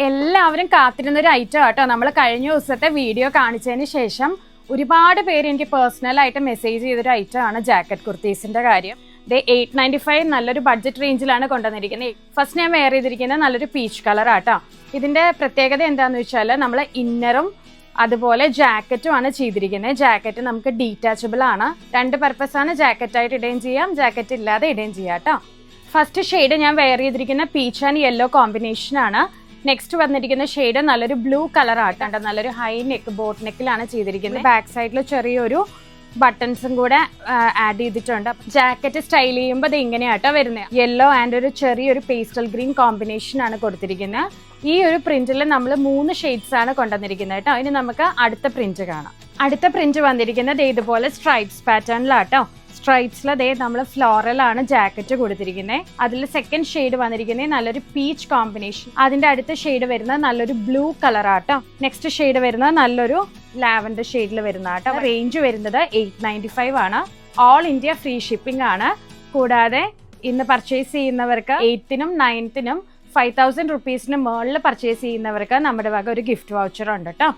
എല്ലാവരും കാത്തിരുന്നൊരു ഐറ്റം ആട്ടോ. നമ്മൾ കഴിഞ്ഞ ദിവസത്തെ വീഡിയോ കാണിച്ചതിന് ശേഷം ഒരുപാട് പേര് എനിക്ക് പേഴ്സണലായിട്ട് മെസ്സേജ് ചെയ്തൊരു ഐറ്റം ആണ് ജാക്കറ്റ് കുർത്തീസിന്റെ കാര്യം. 895 നല്ലൊരു ബഡ്ജറ്റ് റേഞ്ചിലാണ് കൊണ്ടുവന്നിരിക്കുന്നത്. ഫസ്റ്റ് ഞാൻ വെയർ ചെയ്തിരിക്കുന്നത് നല്ലൊരു പീച്ച് കളർ ആട്ടോ. ഇതിന്റെ പ്രത്യേകത എന്താന്ന് വെച്ചാൽ നമ്മൾ ഇന്നറും അതുപോലെ ജാക്കറ്റും ആണ് ചെയ്തിരിക്കുന്നത്. ജാക്കറ്റ് നമുക്ക് ഡീറ്റാച്ചബിൾ ആണ്. രണ്ട് പർപ്പസ് ആണ്, ജാക്കറ്റ് ആയിട്ട് ഇടുകയും ചെയ്യാം, ജാക്കറ്റ് ഇല്ലാതെ ഇടുകയും ചെയ്യാം കേട്ടോ. ഫസ്റ്റ് ഷെയ്ഡ് ഞാൻ വെയർ ചെയ്തിരിക്കുന്ന പീച്ച് ആൻഡ് യെല്ലോ കോമ്പിനേഷൻ ആണ്. നെക്സ്റ്റ് വന്നിരിക്കുന്ന ഷെയ്ഡ് നല്ലൊരു ബ്ലൂ കളർ ആട്ടോ. നല്ലൊരു ഹൈ നെക്ക് ബോട്ട് നെക്കിലാണ് ചെയ്തിരിക്കുന്നത്. ബാക്ക് സൈഡിൽ ചെറിയൊരു ബട്ടൺസും കൂടെ ആഡ് ചെയ്തിട്ടുണ്ട്. ജാക്കറ്റ് സ്റ്റൈൽ ചെയ്യുമ്പോൾ അത് ഇങ്ങനെയാട്ടോ വരുന്നത്. യെല്ലോ ആൻഡ് ഒരു ചെറിയൊരു പേസ്റ്റൽ ഗ്രീൻ കോമ്പിനേഷൻ ആണ് കൊടുത്തിരിക്കുന്നത്. ഈ ഒരു പ്രിന്റിൽ നമ്മൾ 3 ഷെയ്ഡ്സ് ആണ് കൊണ്ടുവന്നിരിക്കുന്നത് കേട്ടോ. ഇനി നമുക്ക് അടുത്ത പ്രിന്റ് കാണാം. അടുത്ത പ്രിന്റ് വന്നിരിക്കുന്നത് ഇതുപോലെ സ്ട്രൈപ്സ് പാറ്റേണിലാട്ടോ. സ്ട്രൈപ്സിൽ നമ്മൾ ഫ്ലോറൽ ആണ് ജാക്കറ്റ് കൊടുത്തിരിക്കുന്നത്. അതിൽ സെക്കൻഡ് ഷെയ്ഡ് വന്നിരിക്കുന്നത് നല്ലൊരു പീച്ച് കോമ്പിനേഷൻ. അതിന്റെ അടുത്ത ഷെയ്ഡ് വരുന്നത് നല്ലൊരു ബ്ലൂ കളർ ആട്ടോ. നെക്സ്റ്റ് ഷെയ്ഡ് വരുന്നത് നല്ലൊരു ലാവൻഡർ ഷെയ്ഡിൽ വരുന്ന ആട്ടോ. റേഞ്ച് വരുന്നത് 895 ആണ്. ഓൾ ഇന്ത്യ ഫ്രീ ഷിപ്പിംഗ് ആണ്. കൂടാതെ ഇന്ന് പർച്ചേസ് ചെയ്യുന്നവർക്ക് 8th-നും 9th-നും 5000 റുപ്പീസിന് മുകളിൽ പർച്ചേസ് ചെയ്യുന്നവർക്ക് നമ്മുടെ വക ഒരു ഗിഫ്റ്റ് വൗച്ചർ ഉണ്ട് കേട്ടോ.